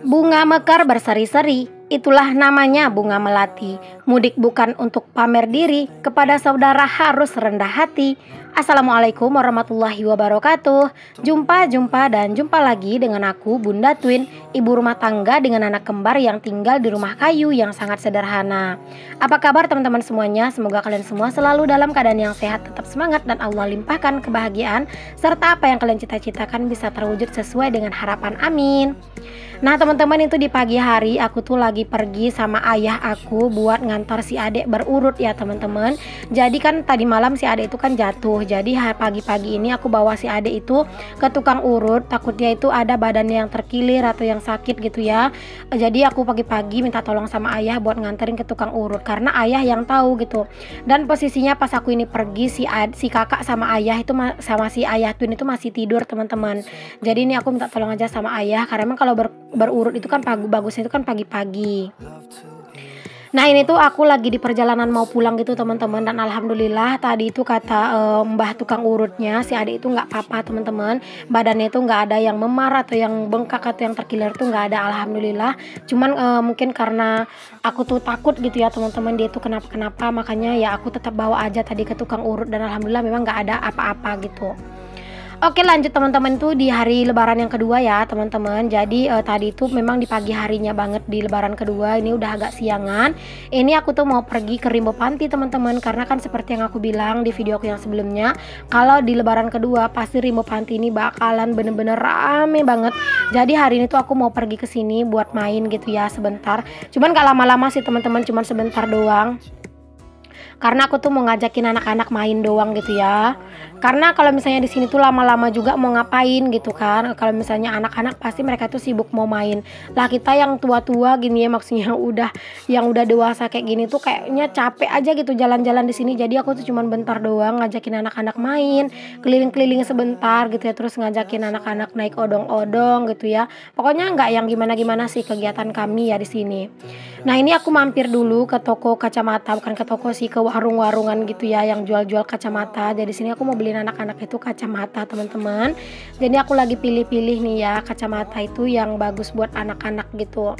Bunga mekar berseri-seri, itulah namanya bunga melati. Mudik bukan untuk pamer diri, kepada saudara harus rendah hati. Assalamualaikum warahmatullahi wabarakatuh. Jumpa dan jumpa lagi dengan aku Bunda Twin, ibu rumah tangga dengan anak kembar yang tinggal di rumah kayu yang sangat sederhana. Apa kabar teman-teman semuanya? Semoga kalian semua selalu dalam keadaan yang sehat, tetap semangat, dan Allah limpahkan kebahagiaan serta apa yang kalian cita-citakan bisa terwujud sesuai dengan harapan, amin. Nah teman-teman, itu di pagi hari aku tuh lagi pergi sama ayah aku buat ngantar si adek berurut ya teman-teman. Jadi kan tadi malam si adek itu kan jatuh. Jadi pagi-pagi ini aku bawa si adek itu ke tukang urut. Takutnya itu ada badannya yang terkilir atau yang sakit gitu ya. Jadi aku pagi-pagi minta tolong sama ayah buat nganterin ke tukang urut, karena ayah yang tahu gitu. Dan posisinya pas aku ini pergi si kakak sama ayah itu sama si ayah Twin itu masih tidur teman-teman. Jadi ini aku minta tolong aja sama ayah, karena memang kalau berurut itu kan bagusnya itu kan pagi-pagi. Nah ini tuh aku lagi di perjalanan mau pulang gitu teman-teman, dan alhamdulillah tadi itu kata mbah tukang urutnya si adik itu nggak apa-apa teman-teman. Badannya itu nggak ada yang memar atau yang bengkak atau yang terkilir tuh nggak ada, alhamdulillah. Cuman mungkin karena aku tuh takut gitu ya teman-teman, dia itu kenapa-kenapa, makanya ya aku tetap bawa aja tadi ke tukang urut, dan alhamdulillah memang nggak ada apa-apa gitu. Oke lanjut teman-teman, tuh di hari lebaran yang kedua ya teman-teman. Jadi tadi itu memang di pagi harinya banget di lebaran kedua, ini udah agak siangan. Ini aku tuh mau pergi ke Rimbo Panti teman-teman, karena kan seperti yang aku bilang di video aku yang sebelumnya, kalau di lebaran kedua pasti Rimbo Panti ini bakalan bener-bener rame banget. Jadi hari ini tuh aku mau pergi ke sini buat main gitu ya sebentar. Cuman gak lama-lama sih teman-teman, cuman sebentar doang. Karena aku tuh mau ngajakin anak-anak main doang gitu ya. Karena kalau misalnya di sini tuh lama-lama juga mau ngapain gitu kan. Kalau misalnya anak-anak pasti mereka tuh sibuk mau main. Lah kita yang tua-tua gini ya, maksudnya yang udah dewasa kayak gini tuh kayaknya capek aja gitu jalan-jalan di sini. Jadi aku tuh cuman bentar doang ngajakin anak-anak main, keliling-keliling sebentar gitu ya, terus ngajakin anak-anak naik odong-odong gitu ya. Pokoknya nggak yang gimana-gimana sih kegiatan kami ya di sini. Nah ini aku mampir dulu ke toko kacamata, bukan ke toko sih, ke warung-warungan gitu ya yang jual-jual kacamata. Jadi sini aku mau beliin anak-anak itu kacamata teman-teman. Jadi aku lagi pilih-pilih nih ya kacamata itu yang bagus buat anak-anak gitu.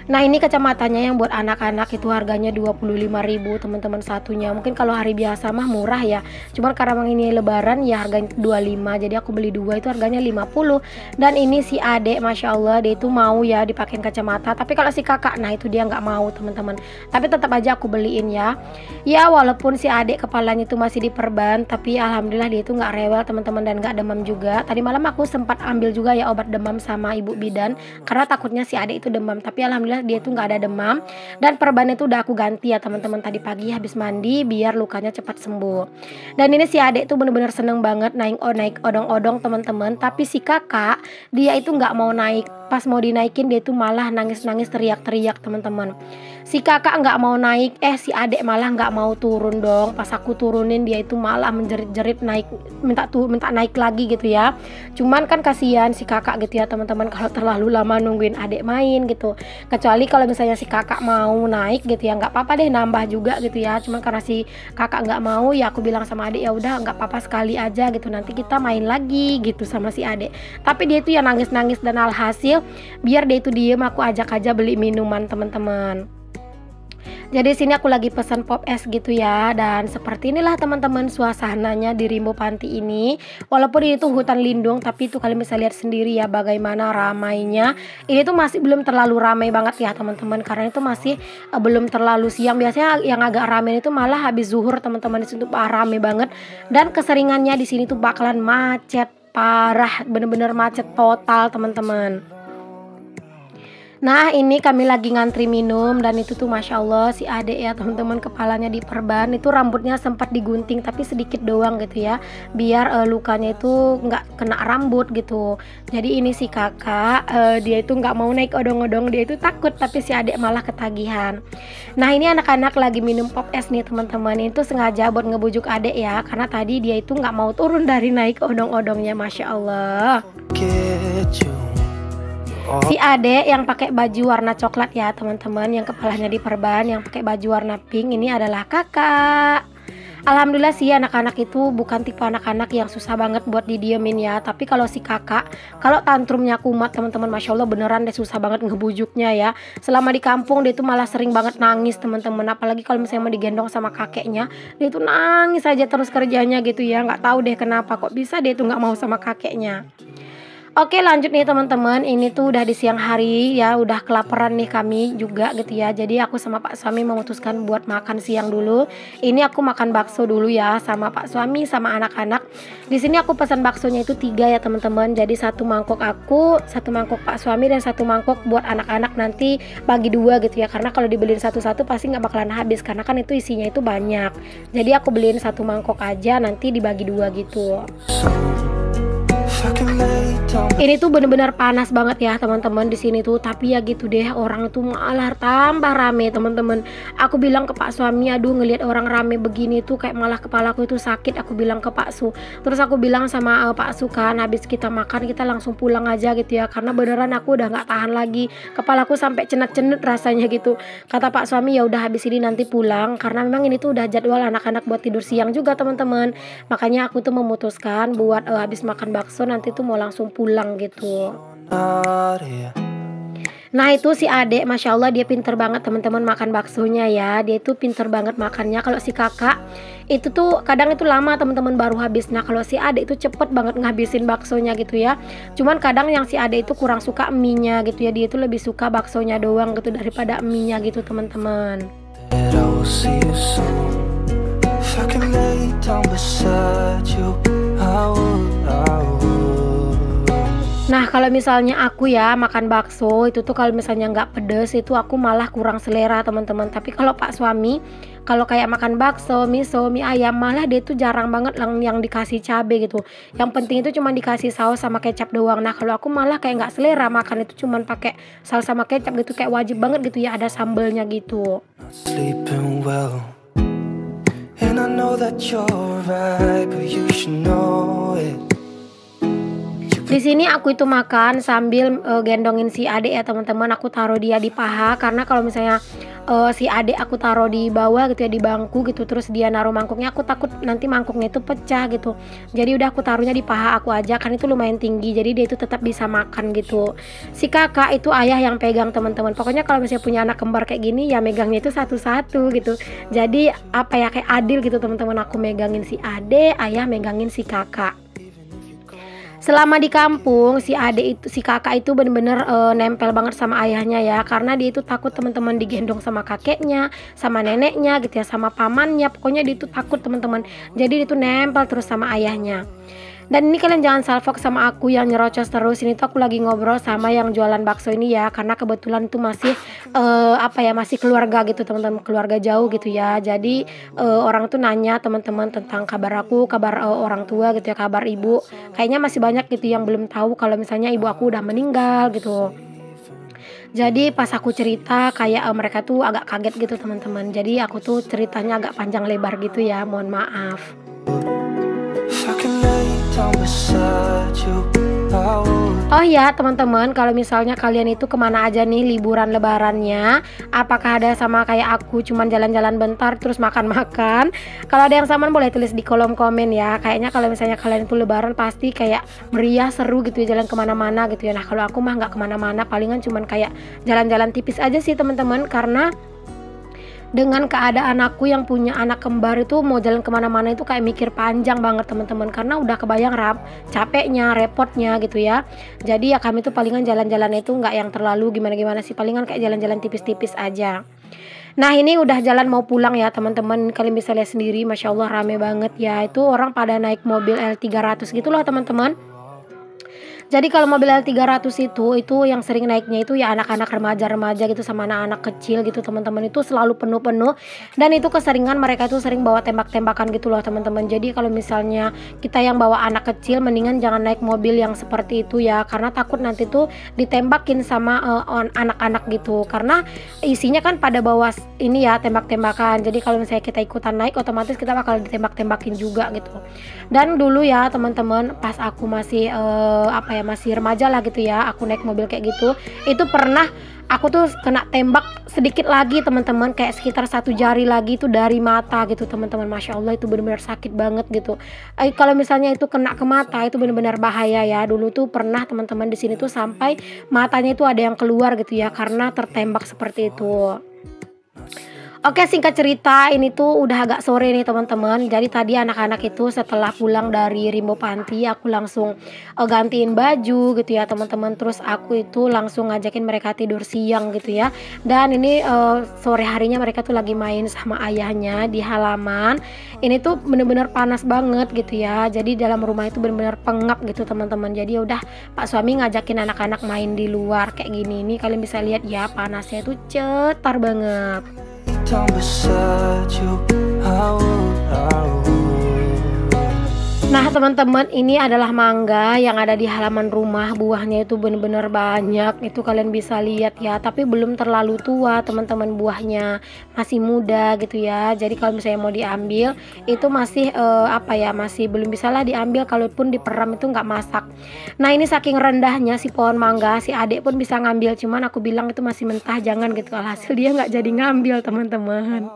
Nah ini kacamatanya yang buat anak-anak itu harganya 25.000 teman-teman satunya. Mungkin kalau hari biasa mah murah ya, cuman karena ini lebaran ya harganya 25, jadi aku beli dua itu harganya 50. Dan ini si adek masya Allah dia itu mau ya dipakein kacamata, tapi kalau si kakak nah itu dia nggak mau teman-teman. Tapi tetap aja aku beliin ya. Ya walaupun si adek kepalanya itu masih diperban, tapi alhamdulillah dia itu nggak rewel teman-teman, dan nggak demam juga. Tadi malam aku sempat ambil juga ya obat demam sama ibu bidan, karena takutnya si adek itu demam, tapi alhamdulillah dia tuh nggak ada demam. Dan perbannya tuh udah aku ganti ya teman-teman tadi pagi habis mandi biar lukanya cepat sembuh. Dan ini si adek tuh bener-bener seneng banget naik odong-odong teman-teman, tapi si kakak dia itu nggak mau naik. Pas mau dinaikin dia tuh malah nangis-nangis teriak-teriak teman-teman. Si kakak nggak mau naik, si adek malah nggak mau turun dong. Pas aku turunin dia itu malah menjerit-jerit naik, minta naik lagi gitu ya. Cuman kan kasihan si kakak gitu ya teman-teman, kalau terlalu lama nungguin adek main gitu. Kecuali kalau misalnya si kakak mau naik gitu ya, nggak apa-apa deh nambah juga gitu ya. Cuman karena si kakak nggak mau ya aku bilang sama adek ya udah nggak apa-apa sekali aja gitu, nanti kita main lagi gitu sama si adek. Tapi dia itu ya nangis-nangis, dan alhasil biar dia itu diem aku ajak aja beli minuman teman-teman. Jadi sini aku lagi pesan pop es gitu ya, dan seperti inilah teman-teman suasananya di Rimbo Panti ini. Walaupun ini tuh hutan lindung, tapi itu kalian bisa lihat sendiri ya bagaimana ramainya. Ini tuh masih belum terlalu ramai banget ya teman-teman, karena itu masih belum terlalu siang. Biasanya yang agak ramai itu malah habis zuhur teman-teman, di situ ramai banget. Dan keseringannya di sini tuh bakalan macet parah, bener-bener macet total teman-teman. Nah ini kami lagi ngantri minum, dan itu tuh masya Allah si adek ya teman-teman kepalanya diperban, itu rambutnya sempat digunting tapi sedikit doang gitu ya, biar lukanya itu nggak kena rambut gitu. Jadi ini si kakak dia itu nggak mau naik odong-odong, dia itu takut, tapi si adek malah ketagihan. Nah ini anak-anak lagi minum pop es nih teman-teman, itu sengaja buat ngebujuk adek ya, karena tadi dia itu nggak mau turun dari naik odong-odongnya masya Allah. Si adek yang pakai baju warna coklat ya teman-teman, yang kepalanya diperban, yang pakai baju warna pink, ini adalah kakak. Alhamdulillah sih anak-anak itu bukan tipe anak-anak yang susah banget buat didiemin ya. Tapi kalau si kakak, kalau tantrumnya kumat teman-teman, Masya Allah beneran deh susah banget ngebujuknya ya. Selama di kampung dia itu malah sering banget nangis teman-teman. Apalagi kalau misalnya mau digendong sama kakeknya, dia itu nangis aja terus kerjanya gitu ya. Nggak tahu deh kenapa kok bisa dia itu nggak mau sama kakeknya. Oke, lanjut nih teman-teman. Ini tuh udah di siang hari ya, udah kelaparan nih kami juga gitu ya. Jadi aku sama Pak suami memutuskan buat makan siang dulu. Ini aku makan bakso dulu ya sama Pak suami sama anak-anak. Di sini aku pesan baksonya itu 3 ya teman-teman. Jadi 1 mangkok aku, 1 mangkok Pak suami, dan 1 mangkok buat anak-anak, nanti bagi 2 gitu ya. Karena kalau dibeliin satu-satu pasti nggak bakalan habis karena kan itu isinya itu banyak. Jadi aku beliin 1 mangkok aja, nanti dibagi 2 gitu. Ini tuh bener-bener panas banget ya teman-teman di sini tuh, tapi ya gitu deh, orang itu malah tambah rame teman-teman. Aku bilang ke Pak suami, aduh ngelihat orang rame begini tuh kayak malah kepalaku itu sakit. Aku bilang ke Pak Su, terus aku bilang sama Pak Su kan, habis kita makan kita langsung pulang aja gitu ya, karena beneran aku udah nggak tahan lagi, kepalaku sampai cenut-cenut rasanya gitu. Kata Pak suami, ya udah habis ini nanti pulang, karena memang ini tuh udah jadwal anak-anak buat tidur siang juga teman-teman. Makanya aku tuh memutuskan buat habis makan bakso nanti tuh mau langsung pulang gitu. Nah itu si adek, Masya Allah dia pinter banget teman-teman makan baksonya ya. Dia itu pinter banget makannya. Kalau si kakak itu tuh kadang itu lama teman-teman baru habis. Nah kalau si adek itu cepet banget ngabisin baksonya gitu ya. Cuman kadang yang si adek itu kurang suka mie-nya gitu ya. Dia itu lebih suka baksonya doang gitu daripada mie-nya gitu teman-teman. Nah kalau misalnya aku ya makan bakso itu tuh kalau misalnya nggak pedes itu aku malah kurang selera teman-teman. Tapi kalau Pak suami kalau kayak makan bakso, miso, mie ayam malah dia tuh jarang banget yang dikasih cabai gitu. Yang penting itu cuma dikasih saus sama kecap doang. Nah kalau aku malah kayak nggak selera makan itu cuman pakai saus sama kecap gitu, kayak wajib banget gitu ya ada sambelnya gitu. And I know that you're right, but you should know it. Di sini aku itu makan sambil gendongin si adek ya teman-teman. Aku taruh dia di paha karena kalau misalnya si adek aku taruh di bawah gitu ya di bangku gitu, terus dia naruh mangkuknya, aku takut nanti mangkuknya itu pecah gitu. Jadi udah aku taruhnya di paha aku aja, kan itu lumayan tinggi, jadi dia itu tetap bisa makan gitu. Si kakak itu ayah yang pegang teman-teman. Pokoknya kalau misalnya punya anak kembar kayak gini ya megangnya itu satu-satu gitu. Jadi apa ya, kayak adil gitu teman-teman. Aku megangin si adek, ayah megangin si kakak. Selama di kampung si kakak itu bener-bener nempel banget sama ayahnya ya, karena dia itu takut teman-teman digendong sama kakeknya, sama neneknya gitu ya, sama pamannya. Pokoknya dia itu takut teman-teman. Jadi dia itu nempel terus sama ayahnya. Dan ini kalian jangan salfok sama aku yang nyerocos terus. Ini tuh aku lagi ngobrol sama yang jualan bakso ini ya, karena kebetulan itu masih masih keluarga gitu teman-teman, keluarga jauh gitu ya. Jadi orang tuh nanya teman-teman tentang kabar aku, kabar orang tua gitu ya, kabar ibu. Kayaknya masih banyak gitu yang belum tahu kalau misalnya ibu aku udah meninggal gitu. Jadi pas aku cerita kayak mereka tuh agak kaget gitu teman-teman. Jadi aku tuh ceritanya agak panjang lebar gitu ya, mohon maaf. Oh ya teman-teman, kalau misalnya kalian itu kemana aja nih liburan lebarannya, apakah ada sama kayak aku cuman jalan-jalan bentar terus makan-makan? Kalau ada yang sama boleh tulis di kolom komen ya. Kayaknya kalau misalnya kalian itu lebaran pasti kayak meriah, seru gitu ya, jalan kemana-mana gitu ya. Nah kalau aku mah nggak kemana-mana, palingan cuman kayak jalan-jalan tipis aja sih teman-teman. Karena dengan keadaan aku yang punya anak kembar itu mau jalan kemana-mana itu kayak mikir panjang banget teman-teman, karena udah kebayang capeknya, repotnya gitu ya. Jadi ya kami tuh palingan jalan-jalan itu nggak yang terlalu gimana-gimana sih, palingan kayak jalan-jalan tipis-tipis aja. Nah ini udah jalan mau pulang ya teman-teman, kalian bisa lihat sendiri, Masya Allah rame banget ya. Itu orang pada naik mobil L300 gitu loh teman-teman. Jadi kalau mobil L300 itu yang sering naiknya itu ya anak-anak remaja-remaja gitu sama anak-anak kecil gitu teman-teman. Itu selalu penuh-penuh, dan itu keseringan mereka itu sering bawa tembak-tembakan gitu loh teman-teman. Jadi kalau misalnya kita yang bawa anak kecil mendingan jangan naik mobil yang seperti itu ya, karena takut nanti tuh ditembakin sama anak-anak gitu. Karena isinya kan pada bawa ini ya tembak-tembakan. Jadi kalau misalnya kita ikutan naik otomatis kita bakal ditembak-tembakin juga gitu. Dan dulu ya teman-teman pas aku masih masih remaja lah gitu ya, aku naik mobil kayak gitu, itu pernah aku tuh kena tembak sedikit lagi teman-teman, kayak sekitar 1 jari lagi tuh dari mata gitu teman-teman. Masya Allah itu benar-benar sakit banget gitu. Kalau misalnya itu kena ke mata itu benar-benar bahaya ya. Dulu tuh pernah teman-teman di sini tuh sampai matanya itu ada yang keluar gitu ya, karena tertembak seperti itu. Oke, singkat cerita ini tuh udah agak sore nih teman-teman. Jadi tadi anak-anak itu setelah pulang dari Rimbo Panti, aku langsung gantiin baju gitu ya teman-teman. Terus aku itu langsung ngajakin mereka tidur siang gitu ya. Dan ini sore harinya mereka tuh lagi main sama ayahnya di halaman. Ini tuh bener-bener panas banget gitu ya. Jadi dalam rumah itu bener-bener pengap gitu teman-teman. Jadi udah Pak suami ngajakin anak-anak main di luar kayak gini. Ini kalian bisa lihat ya, panasnya itu cetar banget. Nah teman-teman, ini adalah mangga yang ada di halaman rumah. Buahnya itu bener-bener banyak, itu kalian bisa lihat ya. Tapi belum terlalu tua teman-teman, buahnya masih muda gitu ya. Jadi kalau misalnya mau diambil itu masih masih belum bisa lah diambil. Kalaupun diperam itu nggak masak. Nah ini saking rendahnya si pohon mangga, si adik pun bisa ngambil. Cuman aku bilang itu masih mentah, jangan gitu. Alhasil dia nggak jadi ngambil teman-teman.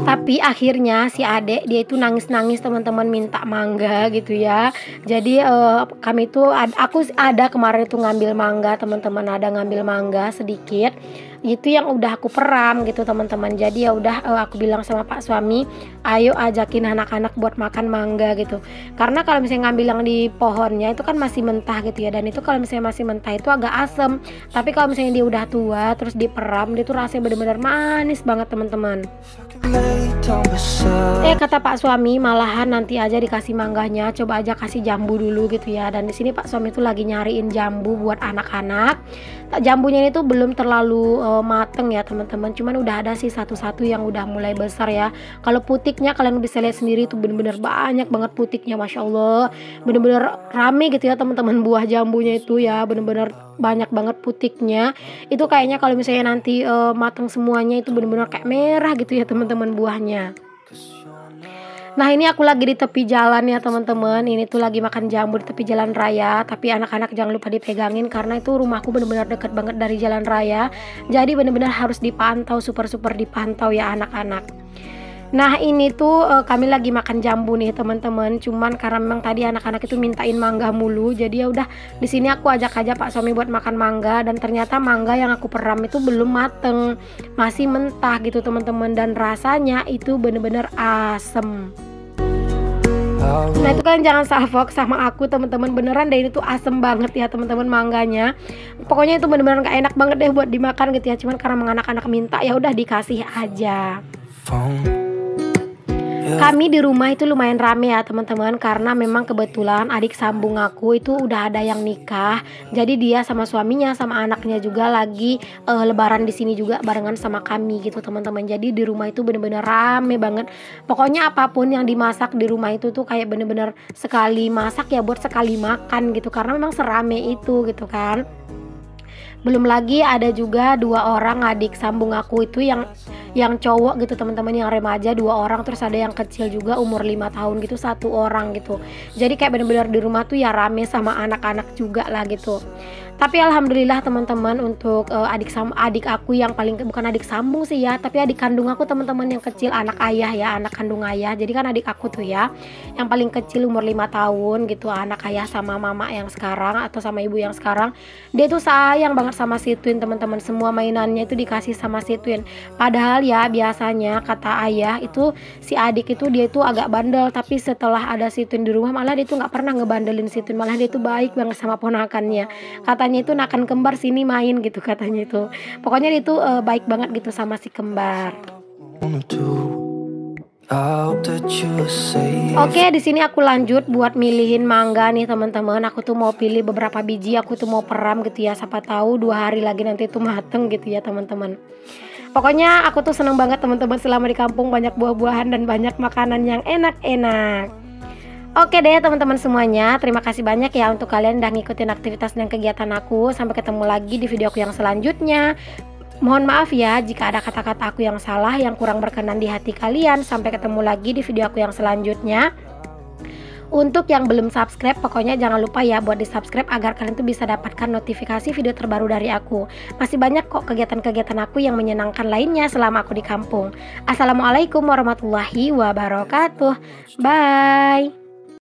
Tapi akhirnya si adek dia itu nangis-nangis teman-teman, minta mangga gitu ya. Jadi kami itu aku ada kemarin itu ngambil mangga teman-teman, ada ngambil mangga sedikit itu yang udah aku peram gitu teman-teman. Jadi ya udah aku bilang sama Pak suami, ayo ajakin anak-anak buat makan mangga gitu. Karena kalau misalnya ngambil yang di pohonnya itu kan masih mentah gitu ya, dan itu kalau misalnya masih mentah itu agak asem. Tapi kalau misalnya dia udah tua terus diperam, dia tuh rasanya benar-benar manis banget teman-teman. Kata Pak suami, malahan nanti aja dikasih mangganya, coba aja kasih jambu dulu gitu ya. Dan di sini Pak suami tuh lagi nyariin jambu buat anak-anak. Jambunya ini tuh belum terlalu mateng ya teman-teman, cuman udah ada sih satu-satu yang udah mulai besar ya. Kalau putiknya kalian bisa lihat sendiri tuh bener-bener banyak banget putiknya, Masya Allah, bener-bener rame gitu ya teman-teman. Buah jambunya itu ya bener-bener banyak banget putiknya. Itu kayaknya kalau misalnya nanti mateng semuanya itu bener-bener kayak merah gitu ya teman-teman buahnya. Nah ini aku lagi di tepi jalan ya teman-teman. Ini tuh lagi makan jambu di tepi jalan raya. Tapi anak-anak jangan lupa dipegangin, karena itu rumahku benar-benar dekat banget dari jalan raya. Jadi benar-benar harus dipantau, super dipantau ya anak-anak. Nah ini tuh kami lagi makan jambu nih teman-teman. Cuman karena memang tadi anak-anak itu mintain mangga mulu, jadi ya udah di sini aku ajak aja Pak suami buat makan mangga. Dan ternyata mangga yang aku peram itu belum mateng, masih mentah gitu teman-teman. Dan rasanya itu bener-bener asem. Nah itu kalian jangan salfok sama aku teman-teman, beneran deh ini tuh asem banget ya teman-teman mangganya. Pokoknya itu bener-bener gak enak banget deh buat dimakan gitu ya. Cuman karena anak-anak minta ya udah dikasih aja. Kami di rumah itu lumayan rame ya teman-teman, karena memang kebetulan adik sambung aku itu udah ada yang nikah. Jadi dia sama suaminya sama anaknya juga lagi lebaran di sini juga barengan sama kami gitu teman-teman. Jadi di rumah itu bener-bener rame banget. Pokoknya apapun yang dimasak di rumah itu tuh kayak bener-bener sekali masak ya buat sekali makan gitu, karena memang serame itu gitu kan. Belum lagi ada juga 2 orang adik sambung aku itu yang cowok gitu teman-teman, yang remaja 2 orang, terus ada yang kecil juga umur 5 tahun gitu 1 orang gitu. Jadi kayak bener-bener di rumah tuh ya rame sama anak-anak juga lah gitu. Tapi alhamdulillah teman-teman, untuk adik aku yang paling, bukan adik sambung sih ya, tapi adik kandung aku teman-teman yang kecil, anak ayah ya, anak kandung ayah. Jadi kan adik aku tuh ya yang paling kecil umur 5 tahun gitu, anak ayah sama mama yang sekarang atau sama ibu yang sekarang. Dia tuh sayang banget sama si Twin teman-teman, semua mainannya itu dikasih sama si Twin. Padahal ya biasanya kata ayah itu si adik itu dia itu agak bandel, tapi setelah ada si Twin di rumah malah dia tuh nggak pernah ngebandelin si Twin, malah dia tuh baik banget sama ponakannya. Katanya itu nakan kembar sini main gitu katanya itu. Pokoknya dia tuh baik banget gitu sama si kembar. Oke, di sini aku lanjut buat milihin mangga nih teman-teman. Aku tuh mau pilih beberapa biji, aku tuh mau peram gitu ya. Siapa tahu 2 hari lagi nanti tuh mateng gitu ya teman-teman. Pokoknya aku tuh seneng banget teman-teman, selama di kampung banyak buah-buahan dan banyak makanan yang enak-enak. Oke deh teman-teman semuanya, terima kasih banyak ya untuk kalian udah ngikutin aktivitas dan kegiatan aku. Sampai ketemu lagi di video aku yang selanjutnya. Mohon maaf ya jika ada kata-kata aku yang salah, yang kurang berkenan di hati kalian. Sampai ketemu lagi di video aku yang selanjutnya. Untuk yang belum subscribe, pokoknya jangan lupa ya buat di subscribe agar kalian tuh bisa dapatkan notifikasi video terbaru dari aku. Masih banyak kok kegiatan-kegiatan aku yang menyenangkan lainnya selama aku di kampung. Assalamualaikum warahmatullahi wabarakatuh. Bye.